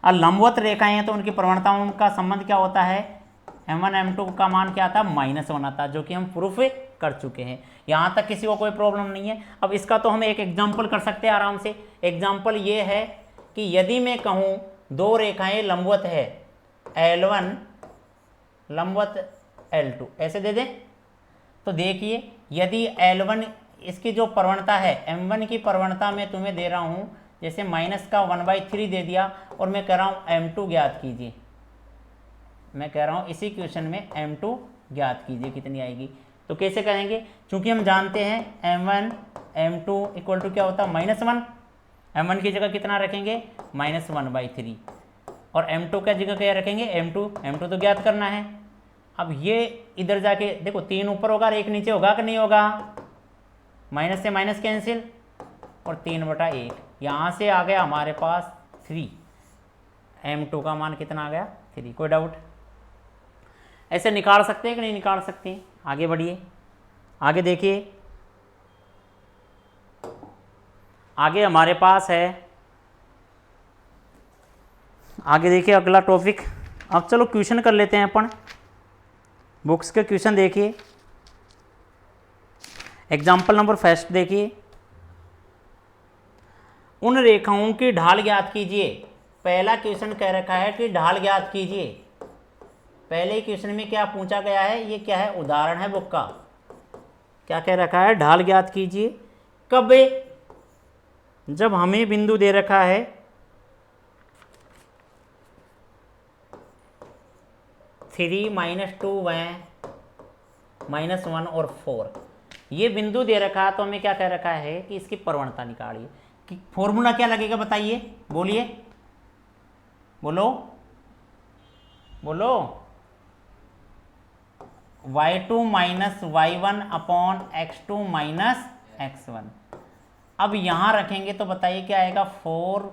और लंबवत रेखाएं हैं तो उनकी प्रवणताओं का संबंध क्या होता है, m1 m2 का मान क्या आता, -1 आता, जो कि हम प्रूफ कर चुके हैं। यहाँ तक किसी को कोई प्रॉब्लम नहीं है। अब इसका तो हम एक एग्जाम्पल कर सकते हैं आराम से। एग्जाम्पल ये है कि यदि मैं कहूँ दो रेखाएं लंबवत है, L1 लंबवत L2, ऐसे दे दें तो देखिए यदि L1 इसकी जो प्रवणता है, m1 की प्रवणता मैं तुम्हें दे रहा हूँ, जैसे माइनस का 1/3 दे दिया और मैं कह रहा हूँ m2 ज्ञात कीजिए। मैं कह रहा हूँ इसी क्वेश्चन में m2 ज्ञात कीजिए कितनी आएगी। तो कैसे करेंगे, क्योंकि हम जानते हैं m1 m2 इक्वल टू क्या होता है, -1। m1 की जगह कितना रखेंगे, -1/3, और m2 की जगह क्या रखेंगे, m2 तो ज्ञात करना है। अब ये इधर जाके देखो 3 ऊपर होगा और 1 नीचे होगा कि नहीं होगा, माइनस से माइनस कैंसिल और 3/1, यहाँ से आ गया हमारे पास 3। m2 का मान कितना आ गया, 3। कोई डाउट, ऐसे निकाल सकते हैं कि नहीं निकाल सकते हैं। आगे बढ़िए, आगे देखिए, आगे हमारे पास है, आगे देखिए अगला टॉपिक। अब चलो क्वेश्चन कर लेते हैं अपन, बुक्स के क्वेश्चन देखिए। एग्जाम्पल नंबर फर्स्ट देखिए, उन रेखाओं की ढाल ज्ञात कीजिए। पहला क्वेश्चन कह रखा है कि ढाल ज्ञात कीजिए। पहले क्वेश्चन में क्या पूछा गया है, ये क्या है, उदाहरण है बुक का। क्या कह रखा है, ढाल ज्ञात कीजिए। कब, जब हमें बिंदु दे रखा है 3, -2, -1 और 4, ये बिंदु दे रखा है। तो हमें क्या कह रखा है कि इसकी प्रवणता निकालिए। कि फॉर्मूला क्या लगेगा बताइए, बोलिए, बोलो बोलो, y2 - y1 upon x2 - x1। अब यहाँ रखेंगे तो बताइए क्या आएगा, 4।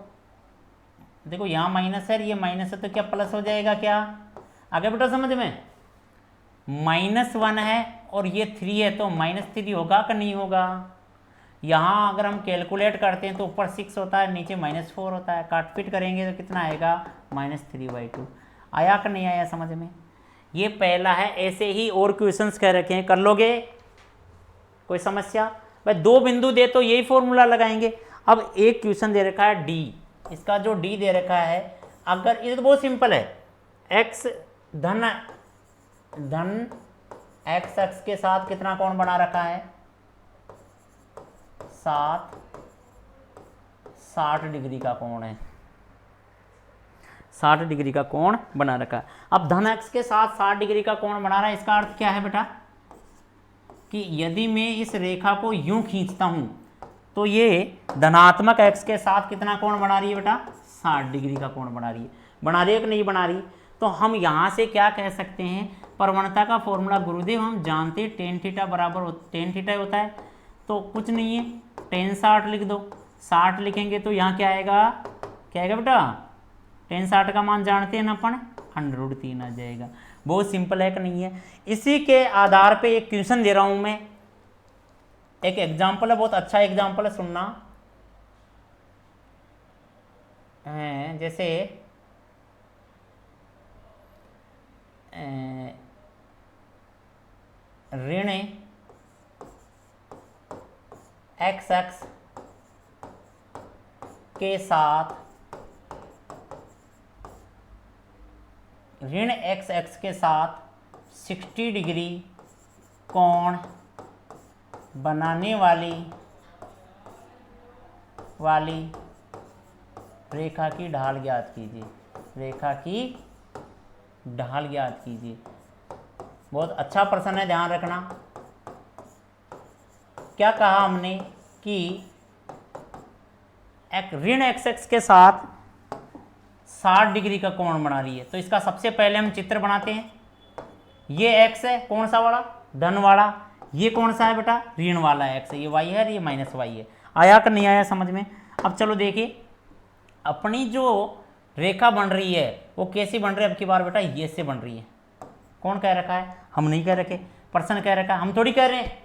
देखो यहाँ माइनस है, ये माइनस है, तो क्या प्लस हो जाएगा, क्या आगे बेटा समझ में, -1 है और ये 3 है, तो -3 होगा कि नहीं होगा। यहाँ अगर हम कैलकुलेट करते हैं तो ऊपर 6 होता है, नीचे -4 होता है, काट पीट करेंगे तो कितना आएगा, -3/2। आया कि नहीं आया समझ में। ये पहला है। ऐसे ही और क्वेश्चंस कह रखे हैं, कर लोगे, कोई समस्या। भाई 2 बिंदु दे तो यही फॉर्मूला लगाएंगे। अब एक क्वेश्चन दे रखा है डी, इसका जो डी दे रखा है, अगर ये तो बहुत सिंपल है, x धन x अक्ष के साथ कितना कोण बना रखा है, 60 डिग्री का कोण है, 60 डिग्री का कोण बना रखा है। अब धन अक्ष के साथ 60 डिग्री का कोण बना रहा है, इसका अर्थ क्या है बेटा, कि यदि मैं इस रेखा को यूं खींचता हूं तो ये धनात्मक एक्स के साथ कितना कोण बना रही है बेटा, 60 डिग्री का कोण बना रही है। बना रही है कि नहीं बना रही। तो हम यहाँ से क्या कह सकते हैं, प्रवणता का फॉर्मूला गुरुदेव हम जानते हैं, tan थीटा बराबर tan थीटा होता है। तो कुछ नहीं है, tan 60 लिख दो। 60 लिखेंगे तो यहाँ क्या आएगा, क्या आएगा बेटा, tan 60 का मान जानते हैं ना अपन, √3 आ जाएगा। बहुत सिंपल है कि नहीं है। इसी के आधार पे एक क्वेश्चन दे रहा हूं मैं, एक एग्जाम्पल है, बहुत अच्छा एग्जाम्पल है, सुनना। जैसे ऋण x अक्ष के साथ, ऋण x अक्ष के साथ 60 डिग्री कोण बनाने वाली रेखा की ढाल ज्ञात कीजिए। रेखा की ढाल ज्ञात कीजिए। बहुत अच्छा प्रश्न है, ध्यान रखना। क्या कहा हमने कि एक ऋण x अक्ष के साथ 60 डिग्री का कोण बना रही है। तो इसका सबसे पहले हम चित्र बनाते हैं। ये x है, कौन सा वाला, धन वाला। ये कौन सा है बेटा, ऋण वाला x है। ये y है और ये -y है। आया कि नहीं आया समझ में। अब चलो देखिए, अपनी जो रेखा बन रही है वो कैसी बन रही है अब की बार बेटा, ये से बन रही है। कौन कह रखा है, हम नहीं कह रखे, प्रश्न कह रखा है, हम थोड़ी कह रहे हैं।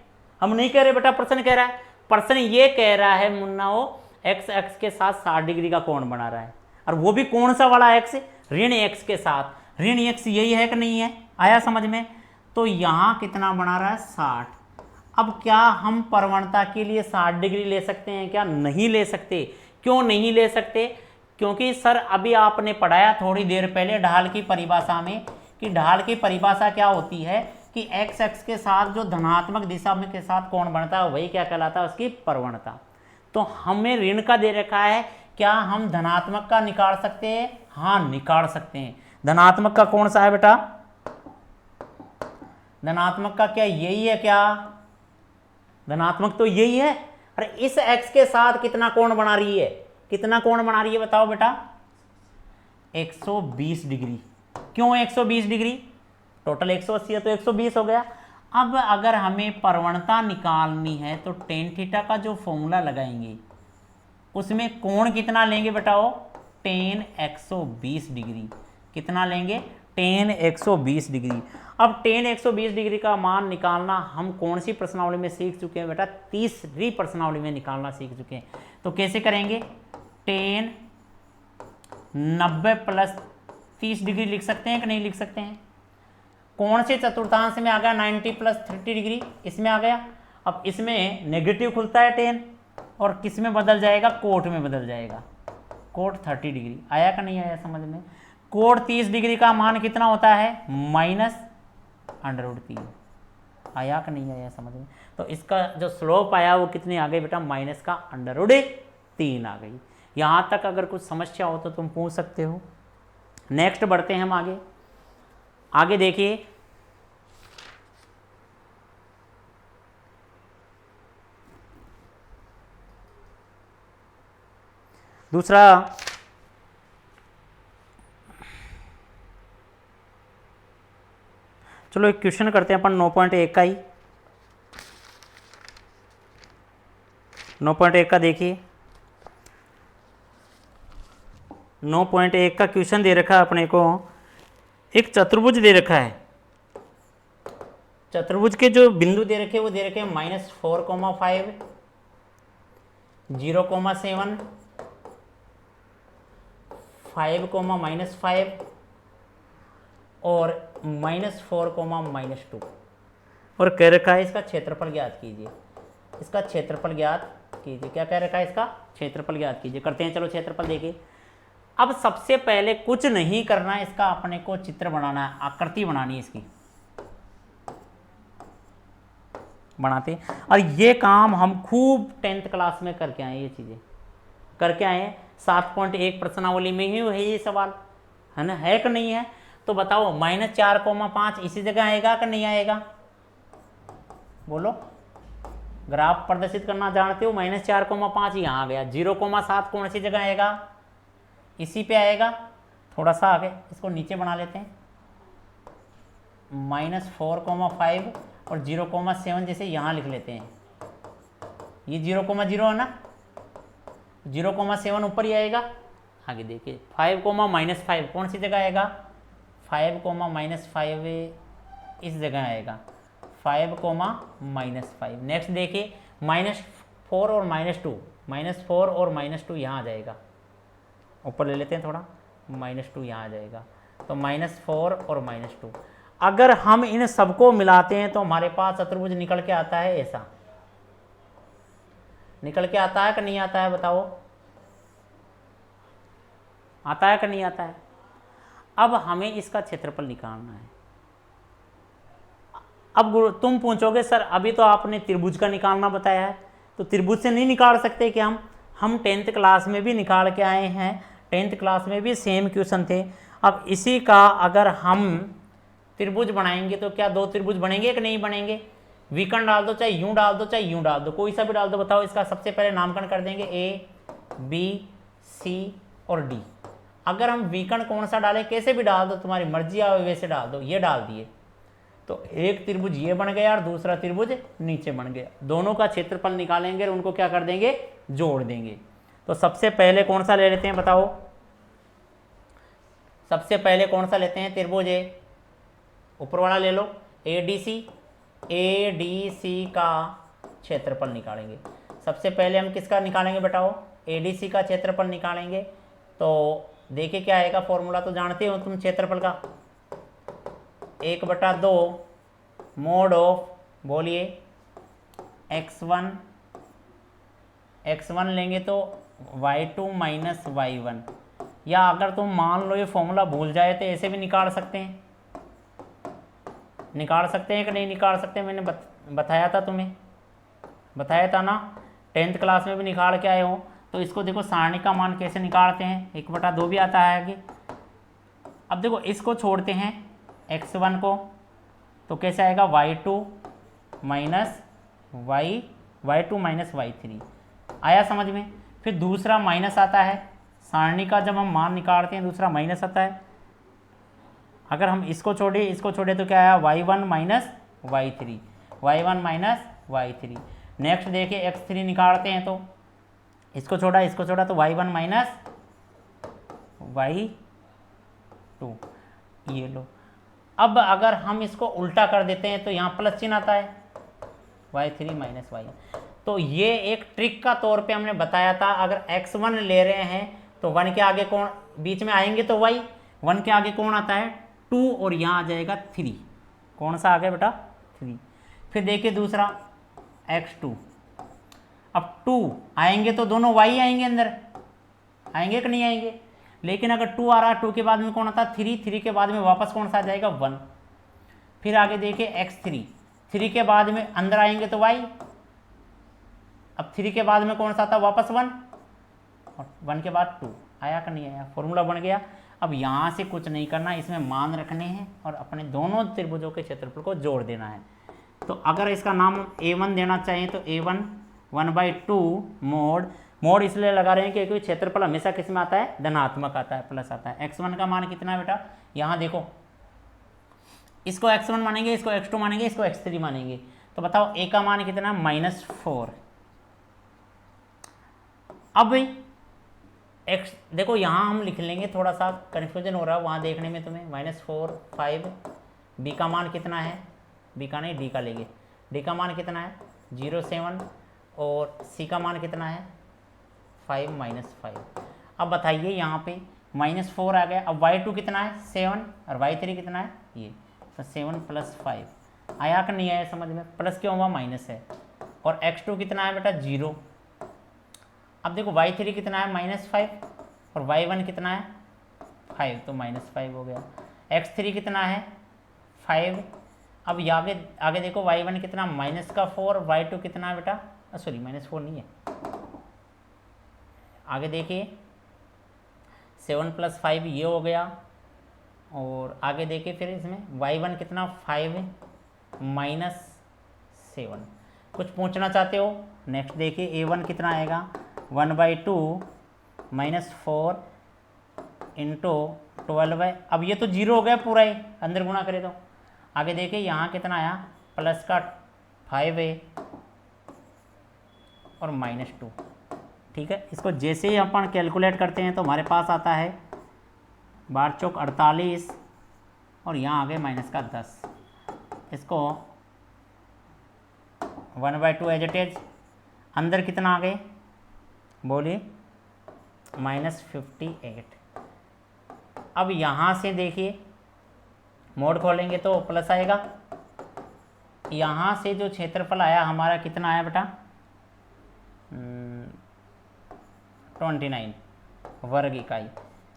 हम नहीं कह रहे बेटा, प्रश्न कह रहा है, प्रश्न ये कह रहा है मुन्नाओ एक्स एक्स के साथ 60 डिग्री का कोण बना रहा है, और वो भी कौन सा वाला एक्स, ऋण एक्स के साथ। ऋण एक्स यही है कि नहीं है, आया समझ में। तो यहाँ कितना बना रहा है 60। अब क्या हम प्रवणता के लिए 60 डिग्री ले सकते हैं क्या? नहीं ले सकते। क्यों नहीं ले सकते? क्योंकि सर अभी आपने पढ़ाया थोड़ी देर पहले ढाल की परिभाषा में कि ढाल की परिभाषा क्या होती है कि एक्स एक्स के साथ जो धनात्मक दिशा में के साथ कोण बनता है वही क्या कहलाता है, उसकी प्रवणता। तो हमें ऋण का दे रखा है, क्या हम धनात्मक का निकाल सकते हैं? हाँ निकाल सकते हैं। धनात्मक का कौन सा है बेटा? धनात्मक का क्या यही है क्या? धनात्मक तो यही है। अरे इस x के साथ कितना कोण बना रही है, कितना कोण बना रही है बताओ बेटा? 120 डिग्री। क्यों 120 डिग्री? टोटल 180 है तो 120 हो गया। अब अगर हमें प्रवणता निकालनी है तो टेन थीटा का जो फॉर्मूला लगाएंगे उसमें कोण कितना लेंगे बताओ? Ten 120 degree. कितना लेंगे? Ten 120 degree. अब टेन 120 डिग्री का मान निकालना हम कौन सी प्रश्नावली में सीख चुके हैं बेटा? तीसरी प्रश्नावली में निकालना सीख चुके हैं। तो कैसे करेंगे? टेन 90 प्लस 30 डिग्री लिख सकते हैं कि नहीं लिख सकते हैं? कौन से चतुर्थांश में आ गया? 90 प्लस 30 डिग्री इसमें आ गया। अब इसमें नेगेटिव खुलता है 10 और किस में बदल जाएगा? कोट में बदल जाएगा। Cot 30 degree. आया कि नहीं आया समझ में? कोट 30 डिग्री का मान कितना होता है? माइनस √3। आया कि नहीं आया समझ में? तो इसका जो स्लोप आया वो कितनी आ गई बेटा? माइनस का √3 आ गई। यहाँ तक अगर कुछ समस्या हो तो तुम पूछ सकते हो। नेक्स्ट बढ़ते हैं हम आगे। आगे देखिए, दूसरा चलो एक क्वेश्चन करते हैं अपन 9.1 का ही। 9.1 का देखिए, 9.1 का क्वेश्चन दे रखा है अपने को। एक चतुर्भुज दे रखा है, चतुर्भुज के जो बिंदु दे रखे वो दे रखे हैं -4,5, 0,7, 5,-5 और -4,-2 और कह रखा है इसका क्षेत्रफल ज्ञात कीजिए। इसका क्षेत्रफल ज्ञात कीजिए। क्या कह रखा है? इसका क्षेत्रफल ज्ञात कीजिए। करते हैं, चलो क्षेत्रफल देखिए। अब सबसे पहले कुछ नहीं करना है, इसका अपने को चित्र बनाना है, आकृति बनानी है इसकी। बनाते और ये काम हम खूब 10th क्लास में करके आए, ये चीज़ें करके आए। 7.1 प्रश्नावली में ही है ये सवाल, है ना? है कि नहीं है? तो बताओ -4,5 इसी जगह आएगा कि नहीं आएगा? बोलो। ग्राफ प्रदर्शित करना जानते हो? -4,5 यहाँ आ गया। 0,7 कौन सी जगह आएगा? इसी पे आएगा। थोड़ा सा आगे इसको नीचे बना लेते हैं। -4,5 और 0,7 जैसे यहाँ लिख लेते हैं। ये 0,0 है ना, 0,7 ऊपर ही आएगा। आगे देखिए 5,-5 कौन सी जगह आएगा? 5,-5 इस जगह आएगा। 5,-5। नेक्स्ट देखिए -4 और -2, -4 और -2 यहाँ आ जाएगा। ऊपर ले लेते हैं थोड़ा, -2 यहाँ आ जाएगा। तो -4 और -2 अगर हम इन सबको मिलाते हैं तो हमारे पास चतुर्भुज निकल के आता है ऐसा। निकल के आता है कि नहीं आता है बताओ? आता है कि नहीं आता है? अब हमें इसका क्षेत्रफल निकालना है। अब तुम पूछोगे सर अभी तो आपने त्रिभुज का निकालना बताया है, तो त्रिभुज से नहीं निकाल सकते कि हम 10th क्लास में भी निकाल के आए हैं। 10th क्लास में भी सेम क्वेश्चन थे। अब इसी का अगर हम त्रिभुज बनाएंगे तो क्या 2 त्रिभुज बनेंगे कि नहीं बनेंगे? विकर्ण डाल दो, चाहे यूं डाल दो, चाहे यूं डाल दो, कोई सा भी डाल दो। बताओ इसका सबसे पहले नामकरण कर देंगे A, B, C और D। अगर हम विकर्ण कौन सा डालें, कैसे भी डाल दो, तुम्हारी मर्जी आवे वैसे डाल दो। ये डाल दिए तो एक त्रिभुज ये बन गया और दूसरा त्रिभुज नीचे बन गया। दोनों का क्षेत्रफल निकालेंगे और उनको क्या कर देंगे? जोड़ देंगे। तो सबसे पहले कौन सा ले लेते हैं बताओ? सबसे पहले कौन सा लेते हैं? त्रिभुज ऊपर वाला ले लो ADC। ADC का क्षेत्रफल निकालेंगे। सबसे पहले हम किसका निकालेंगे बताओ, एडीसी का क्षेत्रफल निकालेंगे। तो देखिए क्या आएगा, फॉर्मूला तो जानते हो तुम क्षेत्रफल का, 1/2 मोड ऑफ, बोलिए x1 लेंगे तो y2 माइनस y1, या अगर तुम मान लो ये फॉर्मूला भूल जाए तो ऐसे भी निकाल सकते हैं, कि नहीं निकाल सकते, मैंने बताया था तुम्हें, बताया था ना, 10th क्लास में भी निकाल के आए हो। तो इसको देखो सारणी का मान कैसे निकालते हैं, 1/2 भी आता है आगे। अब देखो इसको छोड़ते हैं x1 को, तो कैसे आएगा, y2 माइनस y3 आया समझ में। फिर दूसरा माइनस आता है, सारणी का जब हम मान निकालते हैं दूसरा माइनस आता है। अगर हम इसको छोड़े तो क्या आया, y1 माइनस y3। नेक्स्ट देखिए x3 निकालते हैं तो इसको छोड़ा तो y1 माइनस y2, ये लो। अब अगर हम इसको उल्टा कर देते हैं तो यहाँ प्लस चिन्ह आता है, y3 माइनस y। तो ये एक ट्रिक का तौर पे हमने बताया था, अगर x1 ले रहे हैं तो 1 के आगे कौन बीच में आएंगे, तो y, 1 के आगे कौन आता है 2, और यहाँ आ जाएगा 3, कौन सा आ गया बेटा 3। फिर देखिए दूसरा x2, अब 2 आएंगे तो दोनों y आएंगे अंदर, आएंगे कि नहीं आएंगे, लेकिन अगर 2 आ रहा है 2 के बाद में कौन आता है 3 के बाद में वापस कौन सा आ जाएगा 1। फिर आगे देखिए x3, 3 के बाद में अंदर आएंगे तो y, अब 3 के बाद में कौन सा आता है वापस 1, और 1 के बाद 2, आया कि नहीं आया, फॉर्मूला बन गया। अब यहाँ से कुछ नहीं करना, इसमें मान रखने हैं और अपने दोनों त्रिभुजों के क्षेत्रफल को जोड़ देना है। तो अगर इसका नाम a1 देना चाहिए तो a1 1/2 मोड इसलिए लगा रहे हैं क्योंकि क्षेत्रफल हमेशा किस में आता है, धनात्मक आता है, प्लस आता है। x1 का मान कितना है बेटा, यहाँ देखो, इसको x1 मानेंगे, इसको x2 मानेंगे, इसको x3 मानेंगे, तो बताओ a का मान कितना है -4। अब x देखो यहाँ हम लिख लेंगे, थोड़ा सा कन्फ्यूजन हो रहा है वहाँ देखने में तुम्हें, -4 5, b का मान कितना है, b का नहीं d का लेंगे, d का मान कितना है 0.7, और c का मान कितना है 5 -5। अब बताइए यहाँ पे -4 आ गया, अब y2 कितना है 7, और y3 कितना है ये, तो 7 + 5 आया कि नहीं आया समझ में, प्लस क्यों हुआ, माइनस है। और x2 कितना है बेटा 0। अब देखो y3 कितना है -5, और y1 कितना है 5, तो -5 हो गया। x3 कितना है 5, अब आगे देखो y1 कितना -4, y2 कितना है बेटा, सॉरी -4 नहीं है, आगे देखिए 7 + 5 ये हो गया, और आगे देखिए फिर इसमें y1 कितना 5 -7। कुछ पूछना चाहते हो, नेक्स्ट देखिए a1 कितना आएगा 1/2 -4 × 12 है। अब ये तो 0 हो गया पूरा ही, अंदर गुणा करें तो। आगे देखिए यहाँ कितना आया, प्लस का 5 है और -2, ठीक है। इसको जैसे ही अपन कैलकुलेट करते हैं तो हमारे पास आता है 12 चौक 48, और यहाँ आ गए -10। इसको 1/2 एज इट इज, अंदर कितना आ गए बोलिए -58। अब यहाँ से देखिए मोड खोलेंगे तो प्लस आएगा, यहाँ से जो क्षेत्रफल आया हमारा कितना आया बेटा 29 वर्ग इकाई।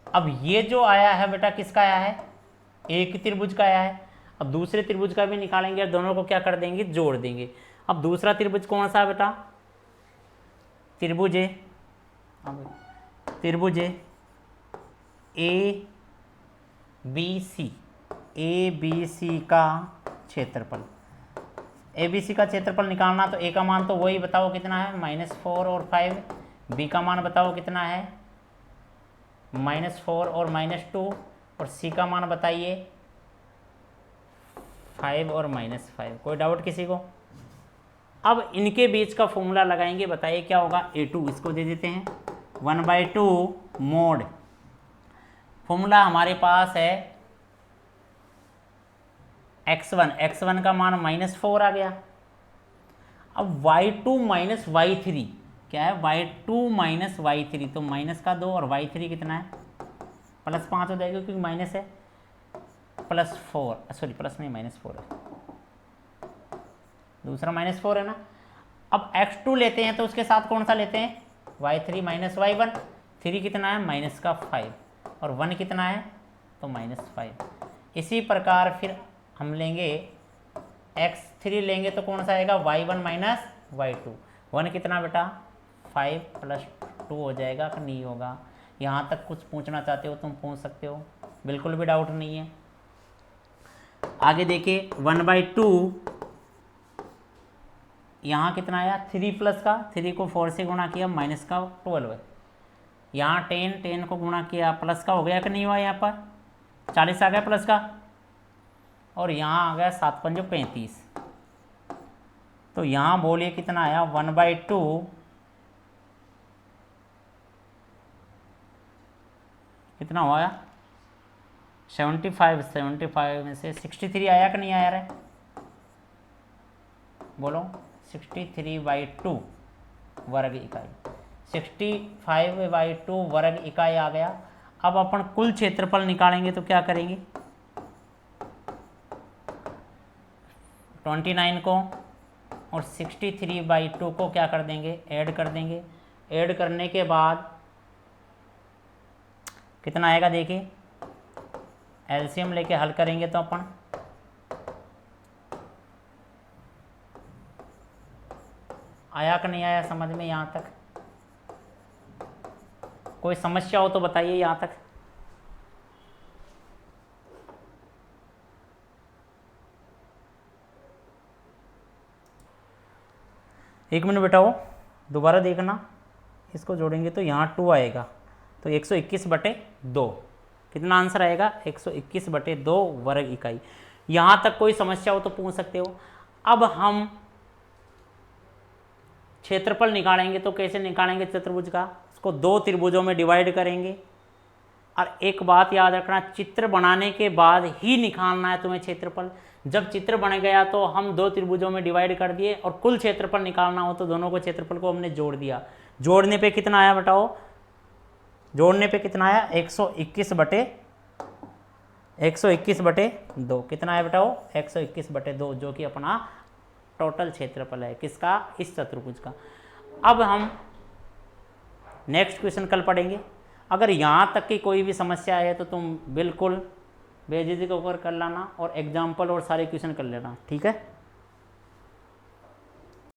अब ये जो आया है बेटा किसका आया है, एक त्रिभुज का आया है। अब दूसरे त्रिभुज का भी निकालेंगे और दोनों को क्या कर देंगे, जोड़ देंगे। अब दूसरा त्रिभुज कौन सा है बेटा, त्रिभुज ABC का क्षेत्रफल, ABC का क्षेत्रफल निकालना, तो A का मान तो वही बताओ कितना है -4 और 5, B का मान बताओ कितना है -4 और -2, और C का मान बताइए 5 और -5। कोई डाउट किसी को? अब इनके बीच का फॉर्मूला लगाएंगे, बताइए क्या होगा, A2 इसको दे देते हैं 1/2 मोड, फॉर्मूला हमारे पास है x1 का मान -4 आ गया। अब y2 माइनस y3 क्या है, y2 माइनस y3, तो माइनस का 2 और y3 कितना है +5 हो जाएगा क्योंकि माइनस है, +4 सॉरी प्लस नहीं -4 है, दूसरा -4 है ना। अब x2 लेते हैं तो उसके साथ कौन सा लेते हैं, y3 माइनस y1, 3 कितना है -5 और 1 कितना है तो -5। इसी प्रकार फिर हम लेंगे x3 लेंगे तो कौन सा आएगा y1 माइनस y2, 1 कितना बेटा 5 + 2 हो जाएगा कि नहीं होगा। यहाँ तक कुछ पूछना चाहते हो तुम पूछ सकते हो, बिल्कुल भी डाउट नहीं है। आगे देखिए 1/2 यहाँ कितना आया 3 प्लस का, 3 को 4 से गुणा किया माइनस का 12 है, यहाँ 10 को गुणा किया प्लस का हो गया कि नहीं हुआ, यहाँ पर 40 आ गया प्लस का, और यहाँ आ गया 7 पंजो 35, तो यहाँ बोलिए कितना आया 1/2 कितना हुआ 75 में से 63 आया कि नहीं आया रे, बोलो 63/2 वर्ग इकाई, 65/2 वर्ग इकाई आ गया। अब अपन कुल क्षेत्रफल निकालेंगे तो क्या करेंगे, 29 को और 63/2 को क्या कर देंगे, ऐड कर देंगे। ऐड करने के बाद कितना आएगा देखिए, एलसीएम लेके हल करेंगे तो अपन आया कि नहीं आया समझ में, यहाँ तक कोई समस्या हो तो बताइए यहाँ तक। एक मिनट बेटाओ दोबारा देखना, इसको जोड़ेंगे तो यहाँ 2 आएगा, तो 121/2 कितना आंसर आएगा 121/2 वर्ग इकाई। यहाँ तक कोई समस्या हो तो पूछ सकते हो। अब हम क्षेत्रफल निकालेंगे तो कैसे निकालेंगे चतुर्भुज का, उसको 2 त्रिभुजों में डिवाइड करेंगे। और एक बात याद रखना, चित्र बनाने के बाद ही निकालना है तुम्हें क्षेत्रफल। जब चित्र बन गया तो हम 2 त्रिभुजों में डिवाइड कर दिए, और कुल क्षेत्रफल निकालना हो तो दोनों को क्षेत्रफल को हमने जोड़ दिया। जोड़ने पे कितना आया बताओ, जोड़ने पे कितना आया 121/2 कितना आया बताओ 121/2, जो कि अपना टोटल क्षेत्रफल है किसका, इस चतुर्भुज का। अब हम नेक्स्ट क्वेश्चन कल पढ़ेंगे। अगर यहाँ तक की कोई भी समस्या है तो तुम बिल्कुल बेझिझक होकर कर लाना, और एग्जाम्पल और सारे क्वेश्चन कर लेना, ठीक है।